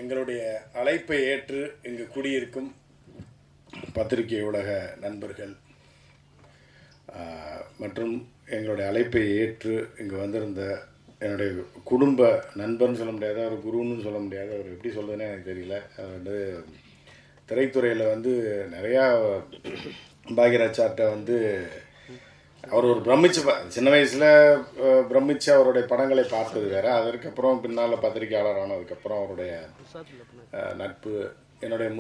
எங்களுடைய அழைப்பை ஏற்று இங்கு குடியிருக்கும் பத்திரிகை உலக நண்பர்கள் மற்றும் எங்களுடைய அழைப்பை ஏற்று இங்கு வந்திருந்த என்னுடைய குடும்ப நண்பர்னு சொல்ல முடியாத ஒரு குருன்னு சொல்ல முடியாத ஒரு எப்படி சொல்கிறதுன்னு எனக்கு தெரியல. அது வந்து திரைத்துறையில் வந்து நிறையா பாக்யராஜ் சார்கிட்ட வந்து அவர் ஒரு சின்ன வயசில் பிரமிச்சு அவருடைய படங்களை பார்த்தது வேறு. அதற்கப்புறம் பின்னால் பத்திரிகையாளர் ஆனதுக்கப்புறம் அவருடைய நட்பு. என்னுடைய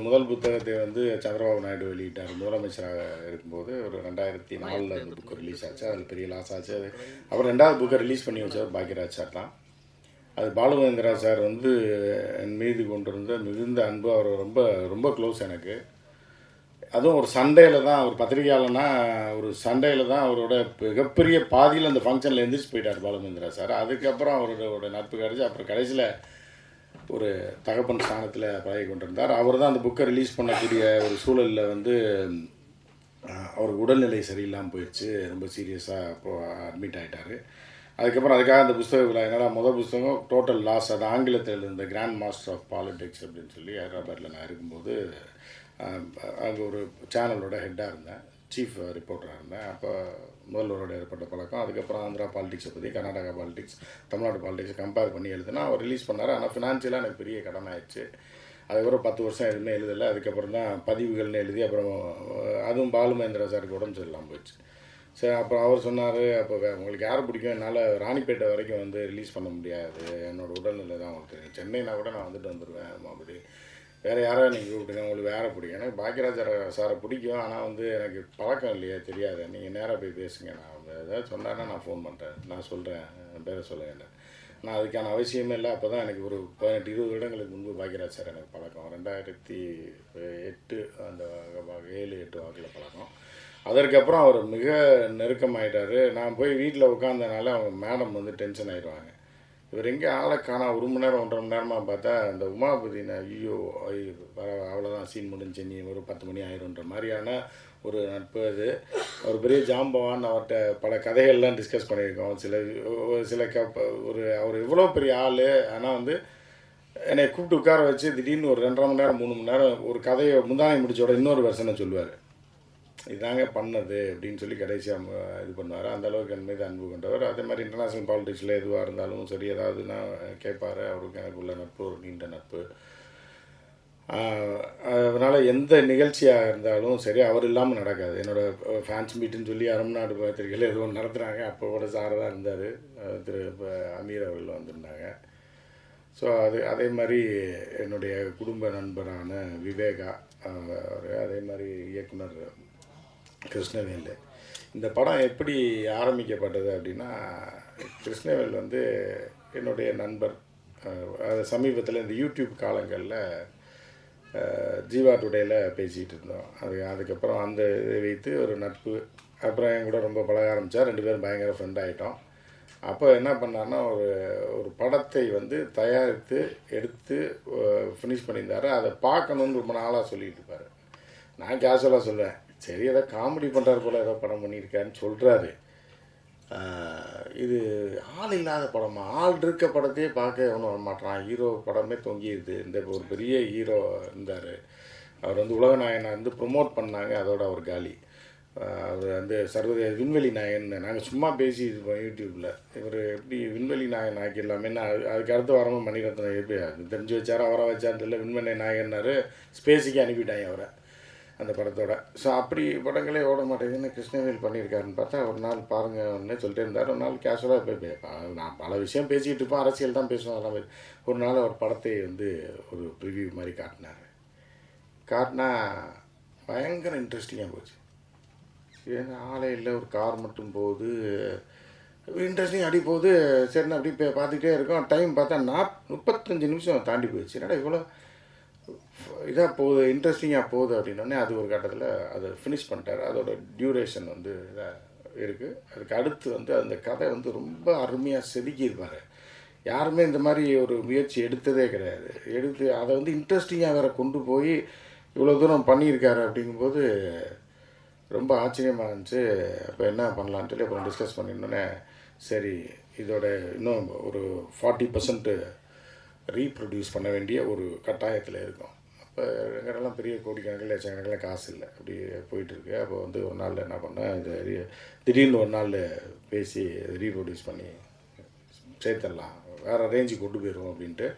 முதல் புத்தகத்தை வந்து சந்திரபாபு நாயுடு வெளியிட்டார் முதலமைச்சராக இருக்கும்போது. ஒரு 2004 அந்த புக்கு ரிலீஸ் ஆச்சு. அதில் பெரிய லாஸ் ஆச்சு. அது அப்புறம் 2வது புக்கை ரிலீஸ் பண்ணி வச்சவர் பாக்யராஜ் சார் தான். அது பாலுமகேந்திரா சார் வந்து என் மீது கொண்டிருந்த மிகுந்த அன்பு. அவர் ரொம்ப ரொம்ப க்ளோஸ் எனக்கு. அதுவும் ஒரு சண்டேயில் தான், ஒரு பத்திரிகையாளர்னா ஒரு சண்டேயில் தான் அவரோட மிகப்பெரிய பாதியில் அந்த ஃபங்க்ஷனில் எந்திரிச்சு போயிட்டார் பாலுமகேந்திரா சார். அதுக்கப்புறம் அவரோட நட்பு கிடச்சி அப்புறம் கடைசியில் ஒரு தகப்பன் ஸ்தானத்தில் பழகி கொண்டிருந்தார். அவர் தான் அந்த புக்கை ரிலீஸ் பண்ணக்கூடிய ஒரு சூழலில் வந்து அவருக்கு உடல்நிலை சரியில்லாமல் போயிடுச்சு. ரொம்ப சீரியஸாக அப்போது அட்மிட் ஆகிட்டார். அதுக்கப்புறம் அதுக்காக அந்த புஸ்தக விழா, என்னடா முதல் புஸ்தகம் டோட்டல் லாஸ், அது ஆங்கிலத்தில் இருந்த கிராண்ட் மாஸ்டர் ஆஃப் பாலிடிக்ஸ் அப்படின்னு சொல்லி ஹைதராபாத்தில் நான் இருக்கும்போது அங்கே ஒரு சேனலோட ஹெட்டாக இருந்தேன், சீஃப் ரிப்போர்ட்டராக இருந்தேன். அப்போ முதல்வரோட ஏற்பட்ட பழக்கம். அதுக்கப்புறம் ஆந்திரா பாலிடிக்ஸை பற்றி, கர்நாடகா பாலிடிக்ஸ், தமிழ்நாடு பாலிடிக்ஸை கம்பேர் பண்ணி எழுதுனா அவர் ரிலீஸ் பண்ணார். ஆனால் ஃபினான்ஷியலாக எனக்கு பெரிய கடன் ஆயிடுச்சு. அதுக்கப்புறம் 10 வருஷம் எதுவுமே எழுதலை. அதுக்கப்புறம் தான் பதிவுகள்னு எழுதி அப்புறம் அதுவும் பாலுமகேந்திரா சாருக்கு உடம்பு சரியில்லாமல் போயிடுச்சு. சரி, அப்புறம் அவர் சொன்னார், அப்போ உங்களுக்கு யாரை பிடிக்கும், என்னால் ராணிப்பேட்டை வரைக்கும் வந்து ரிலீஸ் பண்ண முடியாது, என்னோடய உடல்நிலை தான் உங்களுக்கு தெரியும், சென்னைனா கூட நான் வந்துடுவேன், அப்படி வேறு யாராவது நீங்கள் கூப்பிட்டுங்க, உங்களுக்கு வேறு பிடிக்கும். எனக்கு பாக்யராஜ் சாரை பிடிக்கும், ஆனால் வந்து எனக்கு பழக்கம் இல்லையா, தெரியாது, நீங்கள் நேராக போய் பேசுங்க, நான் வந்து ஏதாவது சொன்னார்னா நான் ஃபோன் பண்ணுறேன், நான் சொல்கிறேன், பேரை சொல்லுங்கள். நான் அதுக்கான அவசியமே இல்லை. அப்போ தான் எனக்கு ஒரு 18-20 வருடங்களுக்கு முன்பு பாக்யராஜ் சார் எனக்கு பழக்கம். 2008 அந்த 7-8 வாக்கில் பழக்கம். அதற்கப்புறம் அவர் மிக நெருக்கமாயிட்டார். நான் போய் வீட்டில் உட்காந்தனால அவங்க மேடம் வந்து டென்ஷன் ஆகிடுவாங்க, இவர் எங்கே ஆளை காணா, 1 மணி நேரம் 1.5 மணி நேரமாக பார்த்தா அந்த உமாபதி, ஐயோ அவ்வளோதான் சீன் முடிஞ்சு, நீ ஒரு 10 மணி ஆயிரும்ன்ற மாதிரியான ஒரு நட்பு. அது ஒரு பெரிய ஜாம்பவான். அவர்கிட்ட பல கதைகள்லாம் டிஸ்கஸ் பண்ணியிருக்கோம். சில அவர் இவ்வளோ பெரிய ஆள், ஆனால் வந்து என்னை கூப்பிட்டு உட்கார வச்சு திடீர்னு ஒரு 2.5 மணி நேரம் 3 மணி நேரம் ஒரு கதையை முந்தானை முடிச்சோட இன்னொரு வெர்ஷனை சொல்லுவார், இதாங்க பண்ணது அப்படின்னு சொல்லி கடைசியாக இது பண்ணுவார். அந்தளவுக்கு என் மீது அன்பு கொண்டவர். அதே மாதிரி இன்டர்நேஷ்னல் பாலிடிக்ஸில் எதுவாக இருந்தாலும் சரி, ஏதாவதுன்னா கேட்பார். அவருக்கு எனக்கு உள்ள நட்பு ஒரு நீண்ட நட்பு. அதனால் எந்த நிகழ்ச்சியாக இருந்தாலும் சரி, அவர் இல்லாமல் நடக்காது. என்னோடய ஃபேன்ஸ் மீட்டுன்னு சொல்லி அரம்நாடு பத்திரிகையில் எதுவும் நடத்துகிறாங்க. அப்போ கூட சாரதாக இருந்தார், திரு அமீர் அவர்கள் வந்திருந்தாங்க. ஸோ அதே மாதிரி என்னுடைய குடும்ப நண்பரான விவேகா, அதே மாதிரி இயக்குனர் கிருஷ்ணவேல். இந்த படம் எப்படி ஆரம்பிக்கப்பட்டது அப்படின்னா, கிருஷ்ணவேல் வந்து என்னுடைய நண்பர். அது சமீபத்தில் இந்த யூடியூப் காலங்களில் ஜீவா டுடேயில் பேசிகிட்டு இருந்தோம். அதுக்கப்புறம் அந்த இதை வைத்து ஒரு நட்பு. அப்புறம் என் கூட ரொம்ப பழக ஆரம்பித்தார். 2 பேரும் பயங்கர ஃப்ரெண்ட் ஆகிட்டோம். அப்போ என்ன பண்ணார்னா, ஒரு படத்தை வந்து தயாரித்து எடுத்து ஃபினிஷ் பண்ணியிருந்தார். அதை பார்க்கணுன்னு ரொம்ப நாளாக சொல்லிகிட்டு இருப்பார். நான் கேஷுவலாக சொல்லுவேன், சரி ஏதோ காமெடி பண்ணுறாரு போல், ஏதோ படம் பண்ணியிருக்காருன்னு சொல்கிறாரு. இது ஆள் இல்லாத படமா, ஆள் இருக்க படத்தையே பார்க்க எவனும் வரமாட்டான், ஹீரோ படமே தொங்கிடுது. இந்த ஒரு பெரிய ஹீரோ இருந்தார், அவர் வந்து உலக நாயகனை வந்து ப்ரொமோட் பண்ணாங்க, அதோட அவர் காலி. அவர் வந்து சர்வதேச விண்வெளி நாயகன். நாங்கள் சும்மா பேசி யூடியூப்பில் இவர் எப்படி விண்வெளி நாயகன் ஆக்கிடலாமே, அதுக்கு அடுத்த வாரமும் மணிரத்னம் எப்படி தெரிஞ்சு வச்சாரோ அவரை வச்சான்னு தெரியல, விண்வெளி நாயகன்னாரு, ஸ்பேஸுக்கு அனுப்பிட்டாங்க அவரை அந்த படத்தோட. ஸோ அப்படி படங்களே ஓட மாட்டேங்குதுன்னு கிருஷ்ணவேல் பண்ணியிருக்காருன்னு பார்த்தா, ஒரு நாள் பாருங்கன்னு சொல்லிட்டு இருந்தார். ஒரு நாள் கேஷுவலாக போய் நான் பல விஷயம் பேசிக்கிட்டு இருப்போம், அரசியல் தான் பேசுவோம், அதெல்லாம் ஒரு நாள் ஒரு படத்தை வந்து ஒரு ப்ரிவியூ மாதிரி காட்டினா பயங்கர இன்ட்ரெஸ்டிங்காக போச்சு. ஏன்னா ஆளே இல்லை, ஒரு கார் மட்டும் போகுது, இன்ட்ரெஸ்டிங் அடி போகுது. சரின்னு அப்படி பார்த்துக்கிட்டே இருக்கோம். டைம் பார்த்தா 35 நிமிஷம் தாண்டி போயிடுச்சு. என்னடா இவ்வளோ இதாக போகுது, இன்ட்ரெஸ்டிங்காக போகுது அப்படின்னோடனே அது ஒரு கட்டத்தில் அதை ஃபினிஷ் பண்ணிட்டார். அதோட டியூரேஷன் வந்து இதாக இருக்குது. அதுக்கு அடுத்து வந்து அந்த கதை வந்து ரொம்ப அருமையாக செதுக்கியிருப்பார். யாருமே இந்த மாதிரி ஒரு முயற்சி எடுத்ததே கிடையாது. எடுத்து அதை வந்து இன்ட்ரெஸ்டிங்காக வேறு கொண்டு போய் இவ்வளோ தூரம் பண்ணியிருக்காரு அப்படிங்கும்போது ரொம்ப ஆச்சரியமாக இருந்துச்சு. அப்போ என்ன பண்ணலான்ட்டு சொல்லி அப்புறம் டிஸ்கஸ் பண்ணியிருந்தோன்னே, சரி இதோட இன்னும் ஒரு 40% ரீப்ரொடியூஸ் பண்ண வேண்டிய ஒரு கட்டாயத்தில் இருக்கும். அப்போ எங்கள்கிட்டலாம் பெரிய கோடிக்கணக்கில் லட்சக்கணக்கில் காசு இல்லை, அப்படி போயிட்டுருக்கு. அப்போ வந்து ஒரு நாள் என்ன பண்ணேன், இந்த திடீர்னு ஒரு நாள் பேசி ரீப்ரொடியூஸ் பண்ணி சேர்த்துடலாம், வேறு ரேஞ்சுக்கு கொண்டு போயிடுவோம் அப்படின்ட்டு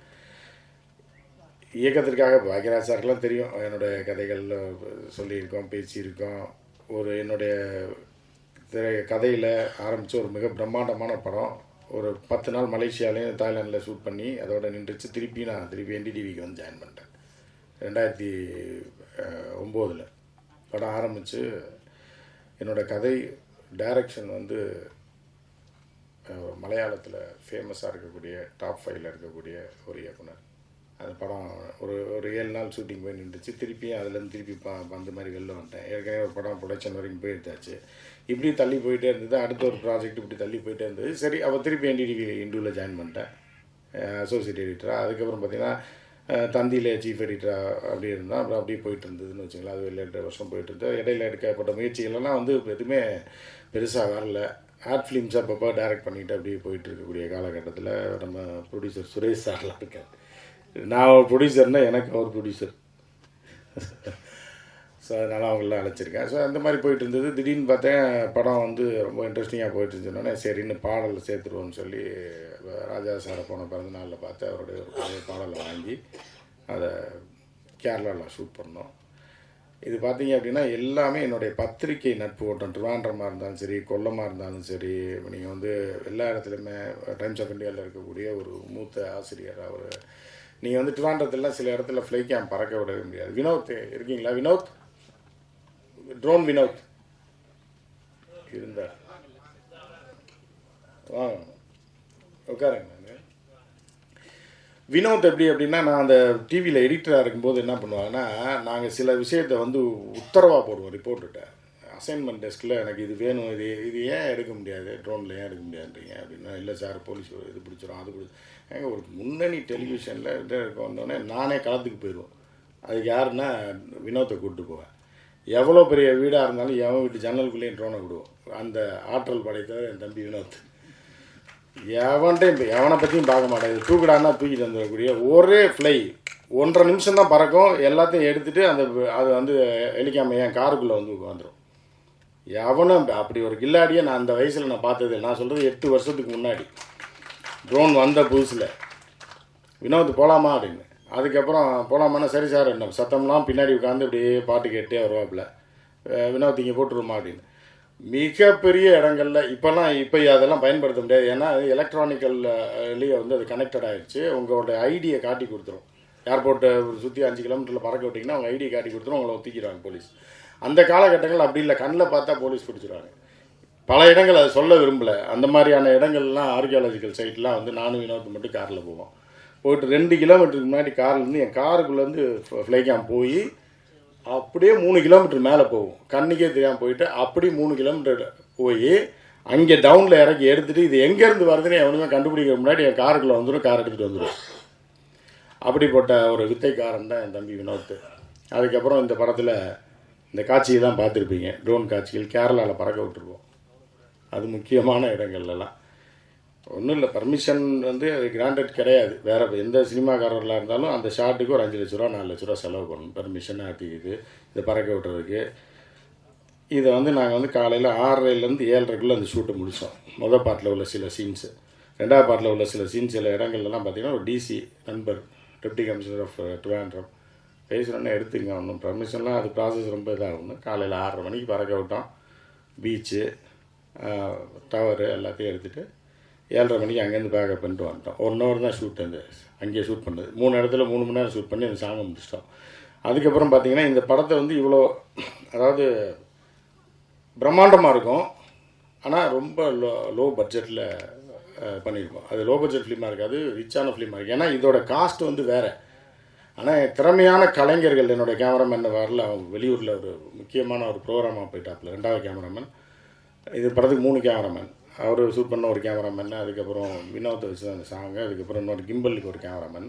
இயக்கத்திற்காக. பாக்யராஜ் சாருக்கெல்லாம் தெரியும், என்னுடைய கதைகள் சொல்லியிருக்கோம், பேசியிருக்கோம். ஒரு என்னுடைய கதையில் ஆரம்பித்து ஒரு மிக பிரம்மாண்டமான படம் ஒரு 10 நாள் மலேசியாலையும் தாய்லாண்டில் ஷூட் பண்ணி அதோட நின்றுச்சு. நான் திருப்பி என்டிடிவிக்கு வந்து ஜாயின் பண்ணிட்டேன் 2009 படம் ஆரம்பித்து. என்னோடய கதை டைரக்ஷன் வந்து மலையாளத்தில் ஃபேமஸாக இருக்கக்கூடிய டாப் 5ல் இருக்கக்கூடிய ஒரு இயக்குனர். அந்த படம் ஒரு 7 நாள் ஷூட்டிங் போய் நின்றுச்சு. திருப்பியும் அதுலேருந்து திருப்பி அந்த மாதிரி வெளில வந்துட்டேன். ஏற்கனவே ஒரு படம் ப்ரொடக்ஷன் வரைக்கும் போயிருந்தாச்சு. இப்படி தள்ளி போயிட்டே இருந்தது. அடுத்த ஒரு ப்ராஜெக்ட் இப்படி தள்ளி போயிட்டே இருந்தது. சரி, அவள் திருப்பி என்டிடிவி இண்டூவில் ஜாயின் பண்ணிட்டேன் அசோசியேட் எடிட்டராக. அதுக்கப்புறம் பார்த்திங்கன்னா தந்தியில் சீஃப் எடிட்டராக அப்படி இருந்தால் அப்புறம் அப்படியே போயிட்டு இருந்ததுன்னு வச்சுங்களேன். அது 2 வருஷம் போயிட்டு இருந்தது. இடையில எடுக்கப்பட்ட முயற்சிகள்லாம் வந்து எதுவுமே பெருசாக வரல. ஆர்ட் ஃபிலிம்ஸ் அப்பப்போ டைரக்ட் பண்ணிவிட்டு அப்படியே போயிட்டு இருக்கக்கூடிய காலகட்டத்தில் நம்ம ப்ரொடியூசர் சுரேஷ் சார்லாம் இருக்கார். நான் ஒரு ப்ரொடியூசர்னால் எனக்கு அவர் ப்ரொடியூசர். ஸோ அதனால் அவங்களெலாம் அழைச்சிருக்கேன். ஸோ அந்த மாதிரி போயிட்டு இருந்தது. திடீர்னு பார்த்தேன் படம் வந்து ரொம்ப இன்ட்ரெஸ்டிங்காக போயிட்டு இருந்தோடனே சரின்னு பாடல் சேர்த்துருவோன்னு சொல்லி ராஜா சாரை போன பிறந்த நாளில் பார்த்து அவருடைய ஒரு பாடலை வாங்கி அதை கேரளாவில் ஷூட் பண்ணோம். இது பார்த்தீங்க அப்படின்னா எல்லாமே என்னுடைய பத்திரிகை நட்பு ஓட்டம். ட்ரிவாண்ட்ரமாக இருந்தாலும் சரி, கொல்லமாக இருந்தாலும் சரி, நீங்கள் வந்து எல்லா இடத்துலையுமே டைம்ஸ் ஆஃப் இந்தியாவில் இருக்கக்கூடிய ஒரு மூத்த ஆசிரியர் அவர். நீங்கள் வந்து ட்ரிவாண்ட்ரத்துலாம் சில இடத்துல ஃப்ளை கேம்ப் பறக்க விடவே முடியாது. வினோத் இருக்கீங்களா? வினோத், ட்ரோன் வினோத் இருந்தார். வாங்க உட்காருங்க. வினோத் எப்படி அப்படின்னா, நான் அந்த டிவியில் எடிட்டராக இருக்கும்போது என்ன பண்ணுவாங்கன்னா, நாங்கள் சில விஷயத்தை வந்து உத்தரவாக போடுவோம் ரிப்போர்ட்டுகிட்ட. அசைன்மெண்ட் டெஸ்கில் எனக்கு இது வேணும், இது ஏன் எடுக்க முடியாது, ட்ரோனில் ஏன் எடுக்க முடியாதுன்றீங்க அப்படின்னா, இல்லை சார் போலீஸ் இது பிடிச்சிடும் அது பிடிச்சி. ஏங்க ஒரு முன்னணி டெலிவிஷனில் இதை இருக்க வந்தோடனே நானே களத்துக்கு போயிடுவோம். அதுக்கு யாருன்னா வினோத்தை கூப்பிட்டு போவேன். எவ்வளோ பெரிய வீடாக இருந்தாலும் எவன் வீட்டு ஜன்னலுக்குள்ளேயும் ட்ரோனை விடுவோம். அந்த ஆற்றல் படைத்தவர் என் தம்பி வினோத். எவனை பற்றியும் பார்க்க மாட்டேன். தூக்கிடான்னா தூக்கிட்டு வந்துடக்கூடிய ஒரே ஃப்ளை 1.5 நிமிஷம் தான் பறக்கும். எல்லாத்தையும் எடுத்துகிட்டு அது வந்து எலிக்காம என் காருக்குள்ளே வந்து வந்துடும். எவனும் அப்படி ஒரு கில்லாடியை நான் அந்த வயசில் நான் பார்த்தது. நான் சொல்கிறது 8 வருஷத்துக்கு முன்னாடி ட்ரோன் வந்த புதுசில் வினோத் போகலாமா அப்படின்னு. அதுக்கப்புறம் போகலாமான்னா சரி சார் என்ன சத்தம்லாம் பின்னாடி உட்காந்து அப்படியே பாட்டு கேட்டே வருவாப்பில். வினோத் இங்கே போட்டுருமா அப்படின்னு. மிகப்பெரிய இடங்களில் இப்போ அதெல்லாம் பயன்படுத்த முடியாது. ஏன்னா எலக்ட்ரானிக்கல்லையே வந்து அது கனெக்டட் ஆகிடுச்சு. உங்களோட ஐடியை காட்டி கொடுத்துரும். ஏர்போர்ட்டை சுற்றி 5 கிலோமீட்டரில் பறக்க விட்டிங்கன்னா அவங்க ஐடியை காட்டி கொடுத்துரும். உங்களை ஒத்திக்கிறாங்க போலீஸ். அந்த காலகட்டங்கள் அப்படி இல்லை. கண்ணில் பார்த்தா போலீஸ் பிடிச்சிடுவாங்க. பல இடங்கள் அதை சொல்ல விரும்பலை. அந்த மாதிரியான இடங்கள்லாம் ஆர்கியாலஜிக்கல் சைட்லாம் வந்து நானும் வினோத் மட்டும் காரில் போவோம். போய்ட்டு 2 கிலோமீட்டருக்கு முன்னாடி கார்லேருந்து என் காருக்குள்ளேருந்து ஃப்ளை கேம்ப் போய் அப்படியே 3 கிலோமீட்டர் மேலே போகும். கண்ணுக்கே தெரியாமல் போயிட்டு அப்படி 3 கிலோமீட்டர் போய் அங்கே டவுனில் இறக்கி எடுத்துகிட்டு இது எங்கேருந்து வருதுன்னு எவனுமே கண்டுபிடிக்கிற முன்னாடி என் காருக்குள்ளே வந்துடும். கார் எடுத்துகிட்டு வந்துடும். அப்படிப்பட்ட ஒரு வித்தைக்காரன் தான் என் தம்பி வினோத். அதுக்கப்புறம் இந்த படத்தில் இந்த காட்சியெல்லாம் பார்த்துருப்பீங்க. ட்ரோன் காட்சிகள் கேரளாவில் பறக்க விட்டுருவோம். அது முக்கியமான இடங்கள்லாம் ஒன்றும் இல்லை. பர்மிஷன் வந்து அது கிராண்டட் கிடையாது. வேறு எந்த சினிமாக்காரர்களாக இருந்தாலும் அந்த ஷாட்டுக்கு ஒரு 5 லட்ச ரூபா 4 லட்ச ரூபா செலவு பண்ணணும் பர்மிஷன் ஆட்டிக்கிது இதை பறக்க விட்டுறதுக்கு. இதை வந்து நாங்கள் வந்து காலையில் 6:30லேருந்து 7:30க்குள்ளே அந்த ஷூட்டை முடித்தோம். மொதல் பாட்டில் உள்ள சில சீன்ஸு, 2வது பாட்டில் உள்ள சில சீன்ஸ் சில இடங்கள்லாம் பார்த்திங்கன்னா ஒரு டிசி நண்பர் டெப்டி கமிஷனர் ஆஃப் ட்ரிவாண்ட்ரம் பேசுகிறோன்னே எடுத்துங்க. ஒன்றும் பர்மிஷன்லாம் அது ப்ராசஸ் ரொம்ப இதாகணும். காலையில் 6:30 மணிக்கு பறக்க விட்டோம். பீச்சு டவரு எல்லாத்தையும் எடுத்துகிட்டு 7:30 மணிக்கு அங்கேருந்து பேக்கப் பண்ணிட்டு வந்துட்டோம். 1 ஹவர் தான் ஷூட். அந்த அங்கேயே ஷூட் பண்ணது 3 இடத்துல 3 மணி நேரம் ஷூட் பண்ணி அந்த சாங்கை முடிச்சிட்டோம். அதுக்கப்புறம் பார்த்திங்கன்னா இந்த படத்தை வந்து இவ்வளோ அதாவது பிரம்மாண்டமாக இருக்கும். ஆனால் ரொம்ப லோ பட்ஜெட்டில் பண்ணியிருக்கோம். அது லோ பட்ஜெட் ஃபிலிமாக இருக்காது, ரிச்சான ஃபிலிமாக இருக்குது. ஏன்னா இதோட காஸ்ட் வந்து வேறு. ஆனால் திறமையான கலைஞர்கள் என்னோடய கேமராமேன் வரல. அவங்க வெளியூரில் ஒரு முக்கியமான ஒரு ப்ரோக்ராமாக போயிட்டாப்புல. 2வது கேமராமேன். இது படத்துக்கு 3 கேமராமேன். அவர் ஷூட் பண்ண ஒரு கேமராமேன். அதுக்கப்புறம் வினோத்தை வச்சு அந்த சாங்கு. அதுக்கப்புறம் இன்னொரு கிம்பலுக்கு ஒரு கேமராமேன்.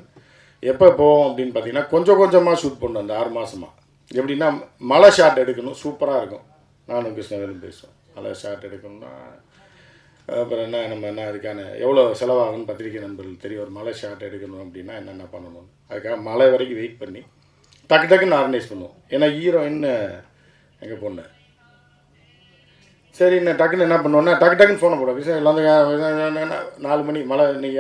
எப்போ போவோம் அப்படின்னு பார்த்தீங்கன்னா கொஞ்சம் கொஞ்சமாக ஷூட் பண்ணோம். அந்த 6 மாதமாக எப்படின்னா மலை ஷாட் எடுக்கணும். சூப்பராக இருக்கும். நானும் கிருஷ்ணவேலும் பேசுவோம். மலை ஷாட் எடுக்கணும்னா அப்புறம் என்ன அதுக்கான எவ்வளோ செலவாகும்னு பத்திரிக்கை நண்பர்கள் தெரியும். ஒரு மலை ஷாட் எடுக்கணும் அப்படின்னா என்னென்ன பண்ணணும், அதுக்காக மலை வரைக்கும் வெயிட் பண்ணி டக்குன்னு ஆர்கனைஸ் பண்ணுவோம். ஏன்னா ஹீரோயின் எங்கள் பொண்ணு. சரி நான் டக்குன்னு என்ன பண்ணுவோன்னா டக்குன்னு ஃபோனை போடுவோம். விஷயம் எல்லாம் 4 மணி மழை இன்றைக்கி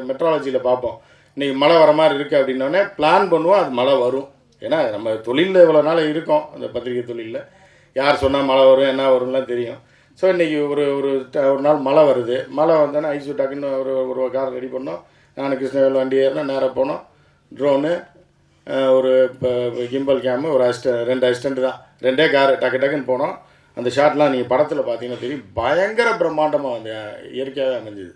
மெட்ராலஜியில் பார்ப்போம், இன்றைக்கி மழை வர மாதிரி இருக்குது அப்படின்னோடனே பிளான் பண்ணுவோம். அது மழை வரும். ஏன்னா நம்ம தொழிலில் இவ்வளோ நாள் இருக்கோம், அந்த பத்திரிக்கை தொழிலில் யார் சொன்னால் மழை வரும் என்ன வரும்லாம் தெரியும். ஸோ இன்றைக்கி ஒரு நாள் மழை வருது. மழை வந்தோன்னே ஐசு டக்குன்னு ஒரு கார் ரெடி பண்ணோம். நான் கிருஷ்ணவேல் வண்டி ஏறினோம், நேராக போனோம். ட்ரோனு, ஒரு கிம்பல் கேமு, ஒரு 2 அசிஸ்டண்ட் தான், 2 காரு, டக்குன்னு போனோம். அந்த ஷாட்லாம் நீங்கள் படத்தில் பார்த்தீங்கன்னா தெரியும். பயங்கர பிரம்மாண்டமாக வந்து இயற்கையாகவே அமைஞ்சுது,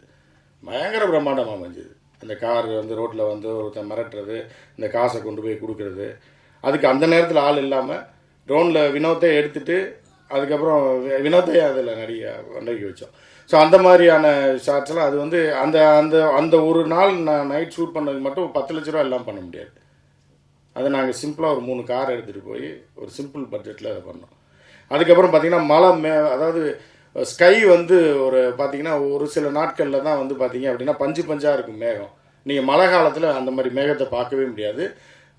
பயங்கர பிரம்மாண்டமாக அமைஞ்சுது. அந்த கார் வந்து ரோட்டில் வந்து ஒருத்தன் மிரட்டுறது, இந்த காசை கொண்டு போய் கொடுக்குறது, அதுக்கு அந்த நேரத்தில் ஆள் இல்லாமல் ட்ரோனில் வினோத்தை எடுத்துகிட்டு அதுக்கப்புறம் வினோத்தை அதில் நடிக்க வச்சோம். ஸோ அந்த மாதிரியான ஷார்ட்ஸ்லாம் அது வந்து அந்த அந்த அந்த ஒரு நாள் நான் நைட் ஷூட் பண்ணதுக்கு மட்டும் 10 லட்ச ரூபா எல்லாம் பண்ண முடியாது. அதை நாங்கள் சிம்பிளாக ஒரு 3 கார் எடுத்துகிட்டு போய் ஒரு சிம்பிள் பட்ஜெட்டில் அதை பண்ணோம். அதுக்கப்புறம் பார்த்திங்கன்னா மழை அதாவது ஸ்கை வந்து ஒரு பார்த்திங்கன்னா ஒரு சில நாட்களில் தான் வந்து பார்த்திங்க அப்படின்னா பஞ்சாக இருக்கும் மேகம். நீங்கள் மழை காலத்தில் அந்த மாதிரி மேகத்தை பார்க்கவே முடியாது,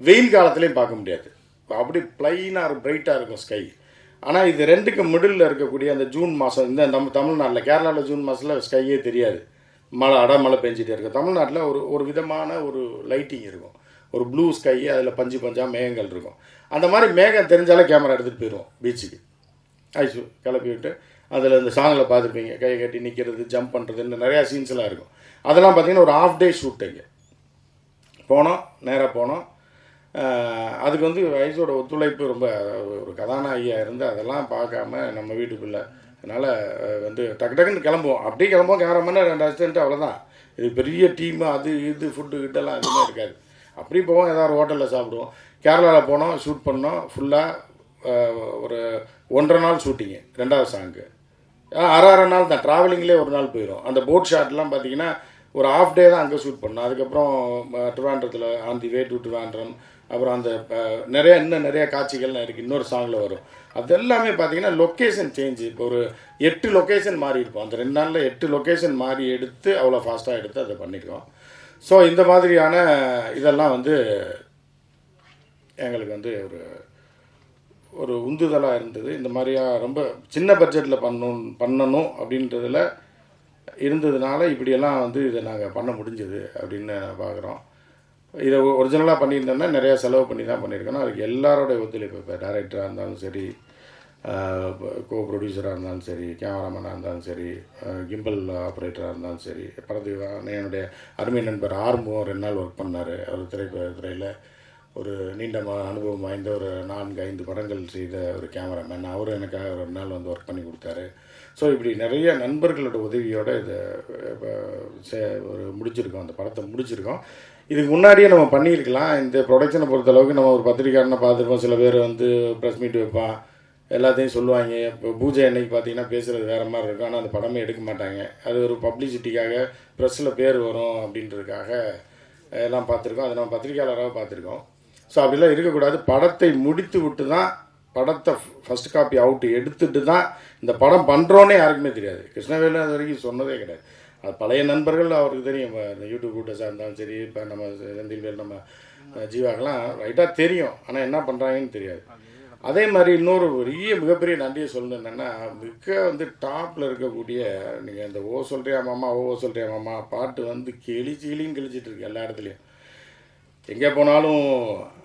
வெயில் காலத்துலேயும் பார்க்க முடியாது. அப்படி ப்ளைனாக பிரைட்டாக இருக்கும் ஸ்கை. ஆனால் இது 2க்கு மிடில் இருக்கக்கூடிய அந்த ஜூன் மாதம், இந்த நம்ம தமிழ்நாட்டில், கேரளாவில் ஜூன் மாதத்தில் ஸ்கையே தெரியாது, மழை பெஞ்சிட்டே இருக்கும். தமிழ்நாட்டில் ஒரு விதமான ஒரு லைட்டிங் இருக்கும், ஒரு ப்ளூ ஸ்கை, அதில் பஞ்சாக மேகங்கள் இருக்கும். அந்த மாதிரி மேகம் தெரிஞ்சாலே கேமரா எடுத்துகிட்டு போயிடுவோம் பீச்சுக்கு. ஐசு கிளப்பி விட்டு அதில் இந்த சாங்கில் பார்த்துருப்பீங்க, கையை கட்டி நிற்கிறது, ஜம்ப் பண்ணுறது, இந்த நிறையா சீன்ஸ்லாம் இருக்கும். அதெல்லாம் பார்த்திங்கன்னா ஒரு ½ டே ஷூட். இங்கே போனோம், நேராக போனோம். அதுக்கு வந்து வயசோட ஒத்துழைப்பு ரொம்ப, ஒரு கதாநாயகியாக இருந்து அதெல்லாம் பார்க்காம நம்ம வீட்டுக்குள்ளே, அதனால் வந்து டக்குன்னு கிளம்புவோம். அப்படியே கிளம்புவோம், கேமராமேன் 2 அசிஸ்டன்ட்டு, அவ்வளோதான். இது பெரிய டீமு, அது இது ஃபுட்டு கிட்டெல்லாம் எதுவுமே இருக்காது. அப்படி போவோம், ஏதாவது ஹோட்டலில் சாப்பிடுவோம். கேரளாவில் போனோம், ஷூட் பண்ணோம். ஃபுல்லாக ஒரு 1.5 நாள் ஷூட்டிங்கு. 2வது சாங்கு 6 நாள் தான், ட்ராவலிங்லேயே ஒரு நாள் போயிடும். அந்த போட் ஷாட்லாம் பார்த்திங்கன்னா ஒரு ½ டே தான் அங்கே ஷூட் பண்ணோம். அதுக்கப்புறம் ட்ரிவாண்ட்ரத்தில் on the way to Trivandrum, அப்புறம் அந்த இன்னும் நிறைய காட்சிகள்லாம் இருக்குது, இன்னொரு சாங்கில் வரும். அது எல்லாமே பார்த்திங்கன்னா லொக்கேஷன் சேஞ்சு. இப்போ ஒரு 8 லொக்கேஷன் மாறி இருக்கும். அந்த 2 நாளில் 8 லொக்கேஷன் மாறி எடுத்து அவ்வளோ ஃபாஸ்ட்டாக எடுத்து அதை பண்ணியிருக்கோம். ஸோ இந்த மாதிரியான இதெல்லாம் வந்து எங்களுக்கு வந்து ஒரு உந்துதலாக இருந்தது. இந்த மாதிரியாக ரொம்ப சின்ன பட்ஜெட்டில் பண்ணணும் அப்படின்றதில் இருந்ததுனால இப்படியெல்லாம் வந்து இதை நாங்கள் பண்ண முடிஞ்சது அப்படின்னு பார்க்குறோம். இதை ஒரிஜினலாக பண்ணியிருந்தோம்னா நிறையா செலவு பண்ணி தான் பண்ணியிருக்கணும். அதுக்கு எல்லாரோடைய ஒத்துழைப்பு, இப்போ டைரக்டராக இருந்தாலும் சரி, கோ ப்ரொடியூசராக இருந்தாலும் சரி, கேமராமேனாக இருந்தாலும் சரி, கிம்பல் ஆப்ரேட்டராக இருந்தாலும் சரி, படத்துக்கு என்னுடைய அருமை நண்பர் ஆர்முகம் 2 நாள் ஒர்க் பண்ணார். அவர் திரைத்துறையில் ஒரு நீண்ட அனுபவம் வாய்ந்த ஒரு 4-5 படங்கள் செய்த ஒரு கேமராமேன். அவரும் எனக்காக 2 நாள் வந்து ஒர்க் பண்ணி கொடுத்தாரு. ஸோ இப்படி நிறைய நண்பர்களோட உதவியோடு இதை முடிச்சிருக்கோம், அந்த படத்தை முடிச்சிருக்கோம். இதுக்கு முன்னாடியே நம்ம பண்ணியிருக்கலாம். இந்த ப்ரொடக்ஷனை பொறுத்தளவுக்கு நம்ம ஒரு பத்திரிக்கையாளனை பார்த்துருப்போம். சில பேர் வந்து ப்ரெஸ் மீட் வைப்பான், எல்லாத்தையும் சொல்லுவாங்க. இப்போ பூஜை அன்னைக்கு பார்த்தீங்கன்னா பேசுகிறது வேறு மாதிரி இருக்கும், ஆனால் அந்த படமே எடுக்க மாட்டாங்க. அது ஒரு பப்ளிசிட்டிக்காக, ப்ரெஸ்ஸில் பேர் வரும் அப்படின்றதுக்காக எல்லாம் பார்த்துருக்கோம். அதை நம்ம பத்திரிக்கையாளராக பார்த்துருக்கோம். ஸோ அப்படிலாம் இருக்கக்கூடாது. படத்தை முடித்து விட்டு தான், படத்தை ஃபஸ்ட் காப்பி அவுட்டு எடுத்துகிட்டு தான் இந்த படம் பண்ணுறோன்னே யாருக்குமே தெரியாது. கிருஷ்ணவேலு அது வரைக்கும் சொன்னதே கிடையாது. அது பழைய நண்பர்கள் அவருக்கு தெரியும். இந்த யூடியூப் கூட்டஸாக இருந்தாலும் சரி, இப்போ நம்ம செந்தில்வேல், நம்ம ஜீவாக்கெல்லாம் ரைட்டாக தெரியும், ஆனால் என்ன பண்ணுறாங்கன்னு தெரியாது. அதே மாதிரி இன்னொரு மிகப்பெரிய நன்றியை சொல்லணும் என்னென்னா, வந்து டாப்பில் இருக்கக்கூடிய நீங்கள் இந்த ஓ சொல்கிறியா மாமா, ஓ சொல்கிறியா மாமா பாட்டு வந்து கிழின்னு கிழிச்சிட்டு இருக்கு எல்லா இடத்துலையும். எங்கே போனாலும்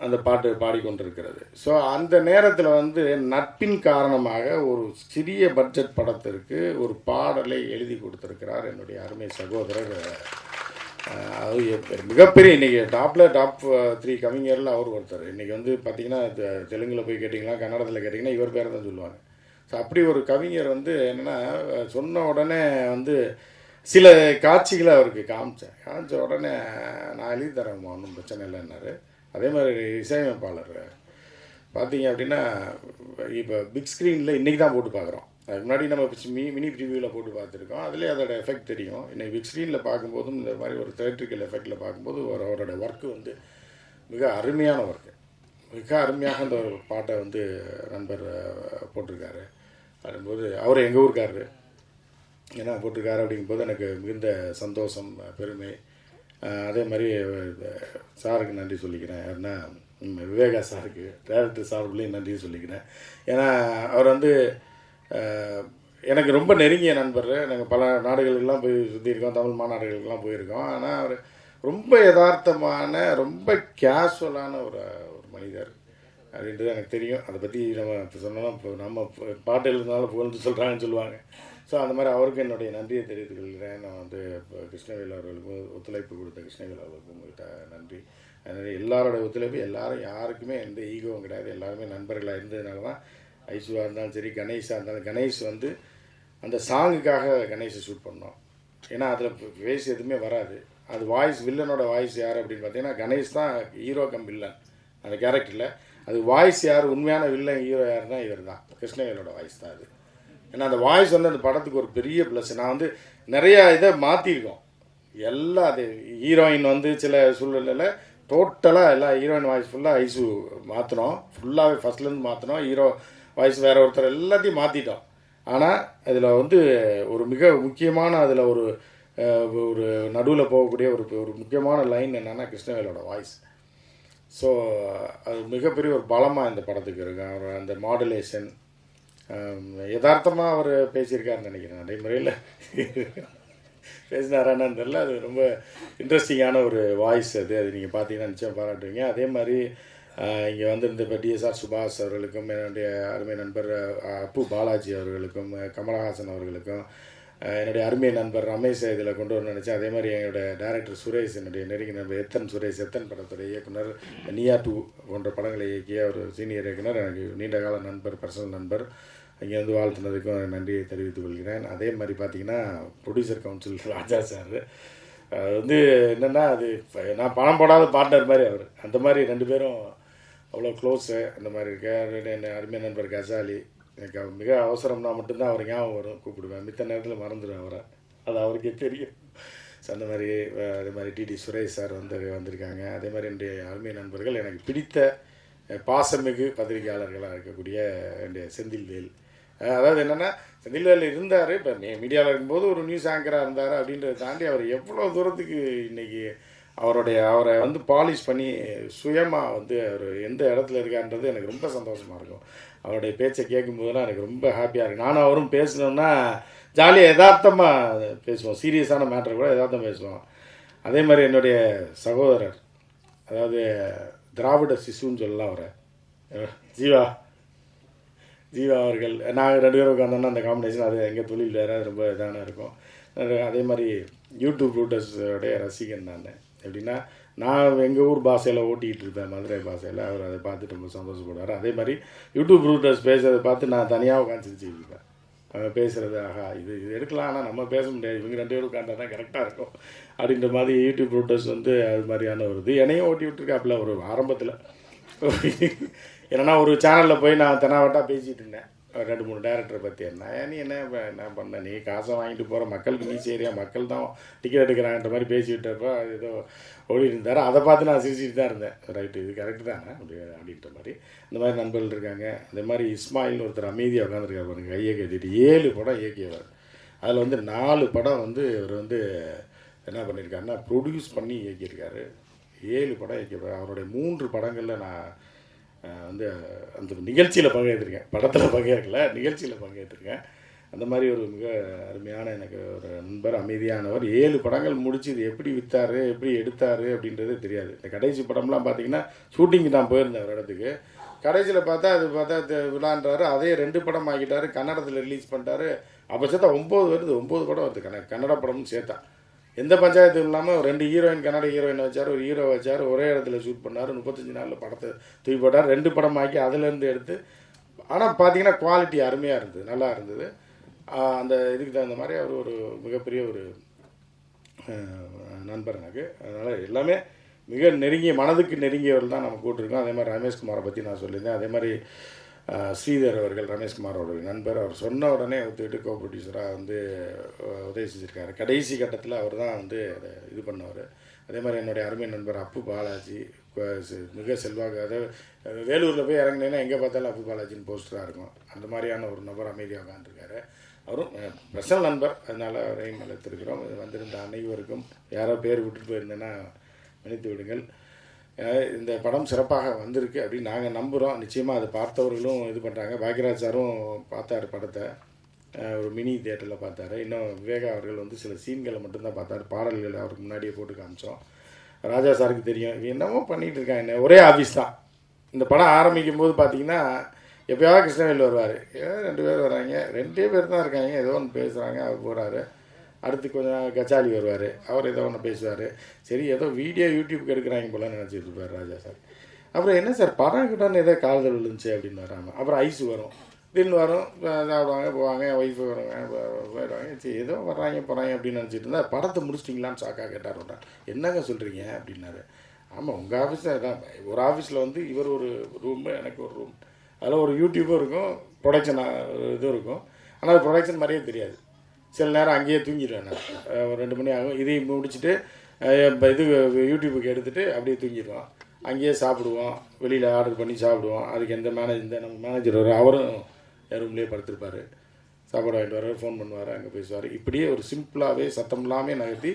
அந்த பாட்டு பாடிக்கொண்டிருக்கிறது. ஸோ அந்த நேரத்தில் வந்து நட்பின் காரணமாக ஒரு சிறிய பட்ஜெட் படத்திற்கு ஒரு பாடலை எழுதி கொடுத்துருக்கிறார் என்னுடைய அருமை சகோதரர். அது மிகப்பெரிய இன்றைக்கி டாப் 3 கவிஞரில் அவர் ஒருத்தர். இன்றைக்கி வந்து பார்த்திங்கன்னா தெலுங்கில் போய் கேட்டிங்கன்னா, கன்னடத்தில் கேட்டிங்கன்னா இவர் பேரை தான் சொல்லுவாங்க. ஸோ அப்படி ஒரு கவிஞர் வந்து என்னென்னா, சொன்ன உடனே வந்து சில காட்சிகளை அவருக்கு காமிச்ச உடனே நான் எழுதி தரேன்மா, ஒன்றும் பிரச்சனை இல்லைன்னாரு. அதே மாதிரி இசையமைப்பாளர் பார்த்தீங்க அப்படின்னா, இப்போ பிக் ஸ்க்ரீனில் இன்றைக்கி தான் போட்டு பார்க்குறோம். அதுக்கு முன்னாடி நம்ம மினி ப்ரிவியூவில் போட்டு பார்த்துருக்கோம். அதுலேயே அதோட எஃபெக்ட் தெரியும். இன்றைக்கி பிக் ஸ்க்ரீனில் பார்க்கும்போதும் இந்த மாதிரி ஒரு தியேட்ரிக்கல் எஃபெக்டில் பார்க்கும்போது அவரோட ஒர்க்கு வந்து மிக அருமையான ஒர்க்கு. மிக அருமையாக அந்த ஒரு பாட்டை வந்து நண்பர் போட்டிருக்காரு. அப்படின்போது அவர் எங்கள் ஊருக்காரரு. ஏன்னா போட்டிருக்காரு அப்படிங்கும்போது எனக்கு மிகுந்த சந்தோஷம், பெருமை. அதே மாதிரி சாருக்கு நன்றி சொல்லிக்கிறேன். யாருன்னா விவேகா சாருக்கு, டேரக்டர் சார்பிலையும் நன்றி சொல்லிக்கிறேன். ஏன்னா அவர் வந்து எனக்கு ரொம்ப நெருங்கிய நண்பர். நாங்கள் பல நாடுகளுக்கெல்லாம் போய் சுற்றியிருக்கோம், தமிழ் மாநாடுகளுக்கெல்லாம் போயிருக்கோம். ஆனால் அவர் ரொம்ப யதார்த்தமான, ரொம்ப கேஷுவலான ஒரு ஒரு மனிதர் அப்படின்றது எனக்கு தெரியும். அதை பற்றி நம்ம இப்போ சொன்னோம்னா இப்போ நம்ம பாட்டு எழுதுனாலும் புகழ்ந்து சொல்கிறாங்கன்னு சொல்லுவாங்க. ஸோ அந்த மாதிரி அவருக்கு என்னுடைய நன்றியை தெரிவித்துக் கொள்கிறேன். நான் வந்து இப்போ கிருஷ்ணவேல் அவர்களுக்கும் ஒத்துழைப்பு கொடுத்த கிருஷ்ணவேல் அவர்களுக்கும் உங்கள்கிட்ட நன்றி. அதனால் எல்லாரோட ஒத்துழைப்பு, எல்லாரும் யாருக்குமே எந்த ஈகோவும் கிடையாது. எல்லாருமே நண்பர்களாக இருந்ததுனால தான் ஐசுவாக இருந்தாலும் சரி, கணேஷாக இருந்தாலும். கணேஷ் வந்து அந்த சாங்குக்காக கணேஷை ஷூட் பண்ணோம். ஏன்னா அதில் வேஸ் எதுவுமே வராது. அது வாய்ஸ், வில்லனோட வாய்ஸ் யார் அப்படின்னு பார்த்தீங்கன்னா கணேஷ் தான் ஹீரோ கம் வில்லன் அந்த கேரக்டரில். அது வாய்ஸ் யார், உண்மையான வில்லன் ஹீரோ யாருன்னா இவர் தான், கிருஷ்ணவேலோட வாய்ஸ் தான் அது. ஏன்னா அந்த வாய்ஸ் வந்து அந்த படத்துக்கு ஒரு பெரிய ப்ளஸ். நான் வந்து நிறையா இதை மாற்றிருக்கோம். எல்லா அது ஹீரோயின் வந்து சில சூழ்நிலையில் டோட்டலாக எல்லா ஹீரோயின் வாய்ஸ் ஃபுல்லாக ஐசு மாற்றினோம். ஃபுல்லாகவே ஃபஸ்ட்லேருந்து மாற்றினோம். ஹீரோ வாய்ஸ் வேறு ஒருத்தர் எல்லாத்தையும் மாற்றிட்டோம். ஆனால் அதில் வந்து ஒரு மிக முக்கியமான, அதில் ஒரு ஒரு நடுவில் போகக்கூடிய ஒரு முக்கியமான லைன் என்னென்னா கிருஷ்ணவேலோட வாய்ஸ். ஸோ அது மிகப்பெரிய ஒரு பலமாக இந்த படத்துக்கு இருக்கு. அவர் அந்த மாடுலேஷன் யதார்த்தமாக அவர் பேசியிருக்காருன்னு நினைக்கிறேன். நடைமுறையில் பேசினாரான்னு தெரியல. அது ரொம்ப இன்ட்ரெஸ்டிங்கான ஒரு வாய்ஸ். அது நீங்கள் பார்த்தீங்கன்னா நிச்சயம் பாராட்டுவீங்க. அதே மாதிரி இங்கே வந்திருந்த இப்போ டிஎஸ்ஆர் சுபாஷ் அவர்களுக்கும், என்னுடைய அருமை நண்பர் அப்பு பாலாஜி அவர்களுக்கும், கமலஹாசன் அவர்களுக்கும், என்னுடைய அருமை நண்பர் ரமேஷ் இதில் கொண்டு வரணும்னு நினச்சேன். அதே மாதிரி என்னுடைய டைரக்டர் சுரேஷ், என்னுடைய நெருங்கிய நண்பர் எத்தன் சுரேஷ், எத்தன் படத்துடைய இயக்குனர், நியா 2 போன்ற படங்களை இயக்கிய ஒரு சீனியர் இயக்குனர், எனக்கு நீண்ட கால நண்பர், பர்சனல் நண்பர். இங்கே வந்து வாழ்த்துனதுக்கும் நன்றியை தெரிவித்துக் கொள்கிறேன். அதே மாதிரி பார்த்திங்கன்னா ப்ரொடியூசர் கவுன்சில் ராஜா சார், அது வந்து என்னென்னா அது நான் பணம் போடாத பார்ட்னர் மாதிரி அவர். அந்த மாதிரி 2 பேரும் அவ்வளோ க்ளோஸு. அந்த மாதிரி இருக்க என் அருமை நண்பர் கசாலி, எனக்கு மிக அவசரம்னா மட்டும்தான் அவர் ஞாபகம் வரும், கூப்பிடுவேன். மித்த நேரத்தில் மறந்துடுவேன் அவரை, அது அவருக்கே தெரியும். ஸோ அந்த மாதிரி அதே மாதிரி டிடி சுரேஷ் சார் வந்திருக்காங்க. அதே மாதிரி என்னுடைய அருமை நண்பர்கள், எனக்கு பிடித்த பாசமிகு பத்திரிகையாளர்களாக இருக்கக்கூடிய என்னுடைய செந்தில்வேல். அதாவது என்னென்னா செந்தில்வேல் இருந்தார், இப்போ மீடியாவில் இருக்கும்போது ஒரு நியூஸ் ஆங்கராக இருந்தார். அப்படின்றத தாண்டி அவர் எவ்வளோ தூரத்துக்கு இன்றைக்கி அவரை வந்து பாலிஷ் பண்ணி சுயமாக வந்து அவர் எந்த இடத்துல இருக்கான்றது எனக்கு ரொம்ப சந்தோஷமாக இருக்கும். அவருடைய பேச்சை கேட்கும்போதெல்லாம் எனக்கு ரொம்ப ஹாப்பியாக இருக்குது. நானும் அவரும் பேசணுன்னா ஜாலியாக யதார்த்தமாக பேசுவோம். சீரியஸான மேட்டர் கூட யதார்த்தம் பேசுவோம். அதே மாதிரி என்னுடைய சகோதரர், அதாவது திராவிட சிசுன்னு சொல்லலாம் அவரை, ஜீவா அவர்கள். நாங்கள் 2 பேரும் உட்காந்தோன்னா அந்த காம்பினேஷன், அது எங்கள் தொழில் வேறு, ரொம்ப இதான இருக்கும். அதே மாதிரி யூடியூப் ரூட்டர்ஸோடைய ரசிகன் நான். எப்படின்னா நான் எங்கள் ஊர் பாஷையில் ஓட்டிகிட்டு இருப்பேன், மதுரை பாஷையில். அவர் அதை பார்த்துட்டு ரொம்ப சந்தோஷப்படுவார். அதே மாதிரி யூடியூப் ரூட்டர்ஸ் பேசுறதை பார்த்து நான் தனியாக உட்காந்து சிரிச்சுட்டு இருப்பேன். அவங்க பேசுகிறது, ஆஹா இது எடுக்கலாம், ஆனால் நம்ம பேச முடியாது, இவங்க 2 பேரும் உட்காந்தா தான் கரெக்டாக இருக்கும் அப்படின்ற மாதிரி யூடியூப் ரூட்டர்ஸ் வந்து அது மாதிரியான ஒரு இது என்னையும் ஓட்டி விட்டுருக்காப்புல ஒரு ஆரம்பத்தில். என்னென்னா ஒரு சேனலில் போய் நான் தெனாவட்டாக பேசிகிட்டு இருந்தேன் 2-3 டேரக்டரை பற்றி. நீ என்ன பண்ண, நீ காசை வாங்கிட்டு போகிற, மக்களுக்கு நீ சரியா, மக்கள் தான் டிக்கெட் எடுக்கிறாங்கன்ற மாதிரி பேசிக்கிட்டப்போ ஏதோ ஓடி இருந்தார். அதை பார்த்து நான் சிரிச்சிட்டு தான் இருந்தேன். ரைட்டு, இது கரெக்டு தானே அப்படின்ற மாதிரி. இந்த மாதிரி நண்பர்கள் இருக்காங்க. இந்த மாதிரி இஸ்மாயில்னு ஒருத்தர் அமைதியாக உட்காந்துருக்காரு பாருங்க, கையை கட்டிட்டு 7 படம் இயக்கியவர். அதில் வந்து 4 படம் வந்து இவர் வந்து என்ன பண்ணியிருக்காருன்னா ப்ரொடியூஸ் பண்ணி இயக்கியிருக்காரு. 7 படம் இயக்கியவர். அவருடைய 3 படங்களில் நான் வந்து அந்த நிகழ்ச்சியில் பங்கேற்றிருக்கேன். படத்தில் பங்கேற்கல, நிகழ்ச்சியில் பங்கேற்றிருக்கேன். அந்த மாதிரி ஒரு மிக அருமையான எனக்கு ஒரு நண்பர், அமைதியானவர். 7 படங்கள் முடிச்சு இது எப்படி விற்றார், எப்படி எடுத்தார் அப்படின்றதே தெரியாது. இந்த கடைசி படம்லாம் பார்த்திங்கன்னா ஷூட்டிங்கு நான் போயிருந்தேன் ஒரு இடத்துக்கு. கடைசியில் பார்த்தா விழான்றாரு, அதே 2 படம் ஆக்கிட்டார், கன்னடத்தில் ரிலீஸ் பண்ணிட்டாரு. அப்போ சேர்த்தா 9 வருது, 9 படம் வருது கன்னட படம்னு சேர்த்தா. எந்த பஞ்சாயத்தும் இல்லாமல் 2 ஹீரோயின், கன்னட ஹீரோயின் வச்சார், ஒரு ஹீரோ வச்சார், ஒரே இடத்துல ஷூட் பண்ணார். 35 நாளில் படத்தை தூக்கி போட்டார். 2 படம் ஆக்கி அதிலேருந்து எடுத்து. ஆனால் பார்த்தீங்கன்னா குவாலிட்டி அருமையாக இருந்தது, நல்லா இருந்தது. அந்த இதுக்கு தகுந்த மாதிரி அவர் ஒரு மிகப்பெரிய ஒரு நண்பர் எனக்கு. அதனால் எல்லாமே மிக நெருங்கிய, மனதுக்கு நெருங்கியவர்கள் தான் நம்ம கூப்பிட்டுருக்கோம். அதே மாதிரி ரமேஷ்குமாரை பற்றி நான் சொல்லியிருந்தேன். அதே மாதிரி ஸ்ரீதர் அவர்கள், ரமேஷ்குமாரோட நண்பர். அவர் சொன்ன உடனே ஒத்துக்கிட்டு கோ ப்ரொடியூசராக வந்து உதவி செஞ்சுருக்காரு. கடைசி கட்டத்தில் அவர் தான் வந்து அதை இது பண்ணவர். அதே மாதிரி என்னுடைய அருமை நண்பர் அப்பு பாலாஜி, மிக செல்வாக்கு. அதாவது வேலூரில் போய் இறங்கினேன்னா எங்கே பார்த்தாலும் அப்பு பாலாஜின்னு போஸ்டராக இருக்கும். அந்த மாதிரியான ஒரு நபர் அமைதியாக உட்காந்துருக்காரு. அவரும் பர்சனல் நண்பர், அதனால் அவரையும் அழைத்திருக்கிறோம். வந்திருந்த அனைவருக்கும் யாரோ பேர் விட்டுட்டு போயிருந்தேன்னா மன்னித்து விடுங்கள். இந்த படம் சிறப்பாக வந்திருக்கு அப்படின்னு நாங்கள் நம்புகிறோம். நிச்சயமாக அதை பார்த்தவர்களும் இது பண்ணுறாங்க. பாக்யராஜ் சாரும் பார்த்தார் படத்தை, ஒரு மினி தியேட்டரில் பார்த்தாரு. இன்னும் விவேகா அவர்கள் வந்து சில சீன்களை மட்டும்தான் பார்த்தார், பாடல்களை அவருக்கு முன்னாடியே போட்டு காமிச்சோம். ராஜா சாருக்கு தெரியும் என்னமோ பண்ணிகிட்டு இருக்காங்க, ஒரே ஆஃபீஸ் தான். இந்த படம் ஆரம்பிக்கும் போது பார்த்தீங்கன்னா எப்போயாவது கிருஷ்ணவேல் வருவார், ஏதோ 2 பேர் வராங்க, 2 பேர் தான் இருக்காங்க, ஏதோ ஒன்று பேசுகிறாங்க, அவர் போகிறாரு. அடுத்து கொஞ்சம் கச்சாலி வருவார், அவர் ஏதோ ஒன்று பேசுவார். சரி ஏதோ வீடியோ யூடியூப்க்கு எடுக்கிறாங்க போல நினச்சிட்டு இருப்பார் ராஜா சார். அப்புறம் என்ன சார் படம் கிட்டான்னு ஏதோ காதல் விழுந்துச்சு அப்படின்னு வராமல், அப்புறம் ஐஸ் வரும், தின் வரும், சாப்பிடுவாங்க போவாங்க, என் ஒய்ஃபு வருவாங்க போயிடுவாங்க. சரி ஏதோ வர்றாங்க போகிறாங்க அப்படின்னு நினச்சிட்டு இருந்தால் படத்தை முடிச்சிட்டிங்களான்னு ஷாக்காக கேட்டார். என்னங்க சொல்கிறீங்க அப்படின்னாரு. ஆமாம் உங்கள் ஆஃபீஸில் தான், ஒரு ஆஃபீஸில் வந்து இவர் ஒரு ரூமு, எனக்கு ஒரு ரூம், அதில் ஒரு யூடியூப்பும் இருக்கும், ப்ரொடக்ஷன் இதுவும் இருக்கும். ஆனால் அது ப்ரொடக்ஷன் மாதிரியே தெரியாது. சில நேரம் அங்கேயே தூங்கிடுவேன் நான், ஒரு 2 மணி ஆகும். இதையும் முடிச்சுட்டு இது யூடியூப்புக்கு எடுத்துகிட்டு அப்படியே தூங்கிடுவோம். அங்கேயே சாப்பிடுவோம், வெளியில் ஆர்டர் பண்ணி சாப்பிடுவோம். அதுக்கு எந்த நம்ம மேனேஜர் வரும், அவரும் என் ரூம்லேயே படுத்திருப்பார், சாப்பாடு வாங்கிட்டு வர, ஃபோன் பண்ணுவார், அங்கே பேசுவார். இப்படியே ஒரு சிம்பிளாகவே சத்தம் இல்லாமல் நகர்த்தி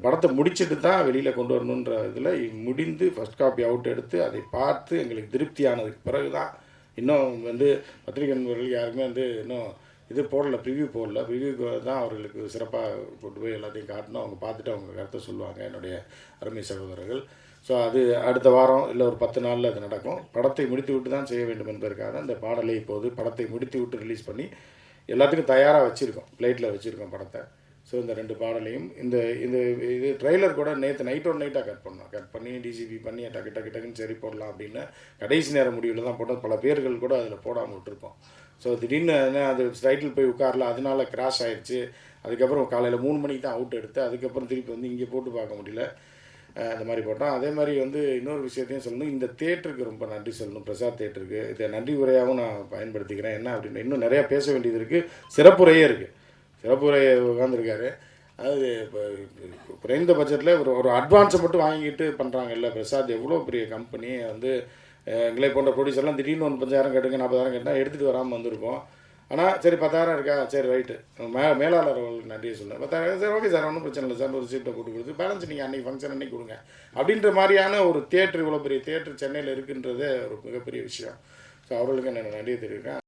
படத்தை முடிச்சுட்டு தான் வெளியில் கொண்டு வரணுன்ற இதில் முடிந்து ஃபஸ்ட் காப்பி அவுட் எடுத்து அதை பார்த்து எங்களுக்கு திருப்தியானதுக்கு பிறகு தான். இன்னும் வந்து பத்திரிகை நண்பர்கள் யாருமே வந்து இன்னும் இது போடல, ப்ரிவ்யூ போடல. ப்ரிவ்யூக்கு தான் அவர்களுக்கு சிறப்பாக கொண்டு போய் எல்லாத்தையும் காட்டணும். அவங்க பார்த்துட்டு அவங்க கருத்தை சொல்லுவாங்க, என்னுடைய அருமை சகோதரர்கள். ஸோ அது அடுத்த வாரம் இல்லை ஒரு 10 நாளில் அது நடக்கும். படத்தை முடித்து விட்டு தான் செய்ய வேண்டும் என்பதற்காக அந்த பாடலை இப்போது படத்தை முடித்து விட்டு ரிலீஸ் பண்ணி எல்லாத்துக்கும் தயாராக வச்சுருக்கோம், பிளேட்டில் வச்சுருக்கோம் படத்தை. ஸோ இந்த 2 பாடலையும் இந்த இந்த இது ட்ரெய்லர் கூட நேற்று நைட்டாக கட் பண்ணி டிசிபி பண்ணி டக்குன்னு சரி போடலாம் அப்படின்னு கடைசி நேர முடிவில் தான் போட்டோம். பல பேர்கள் கூட அதில் போடாமல் விட்டுருப்போம். ஸோ திடீர்னு அது டைட்டில் போய் உட்காரல, அதனால கிராஷ் ஆகிடுச்சு. அதுக்கப்புறம் காலையில் 3 மணிக்கு தான் அவுட் எடுத்து, அதுக்கப்புறம் திருப்பி வந்து இங்கே போட்டு பார்க்க முடியல, அந்த மாதிரி போட்டோம். அதே மாதிரி வந்து இன்னொரு விஷயத்தையும் சொல்லணும், இந்த தேட்டருக்கு ரொம்ப நன்றி சொல்லணும், பிரசாத் தேட்டருக்கு. இதை நன்றி உரையாகவும் நான் பயன்படுத்திக்கிறேன். என்ன அப்படின்னா இன்னும் நிறையா பேச வேண்டியது இருக்குது, சிறப்புரையே இருக்குது. சிறப்புரையை உட்காந்துருக்காரு. அதாவது இப்போ குறைந்த பட்ஜெட்டில் ஒரு அட்வான்ஸை மட்டும் வாங்கிட்டு பண்ணுறாங்கல்ல பிரசாத். எவ்வளோ பெரிய கம்பெனி வந்து எங்களை போன்ற ப்ரொடியூசர்லாம் திடீர்னு 35,000 கேட்டுங்க, 40,000 கேட்டால் எடுத்துகிட்டு வராமல் வந்திருப்போம். ஆனால் சரி 10,000 இருக்கா, சரி ரைட்டு, மேலாளர் அவர்களுக்கு நன்றியை சொல்லுங்கள். 10,000 சரி ஓகே சார், ஒன்றும் பிரச்சனை இல்லை சார், ஒரு சீட்டை போட்டு கொடுத்து பேலன்ஸ் நீங்கள் அன்றைக்கி ஃபங்க்ஷன் அன்றைக்கி கொடுங்க அப்படின்ற மாதிரியான ஒரு தேட்டர், இவ்வளோ பெரிய தேட்டர் சென்னையில் இருக்குன்றதே ஒரு மிகப்பெரிய விஷயம். ஸோ அவர்களுக்கு நான் நன்றியை தெரிவிக்கிறேன்.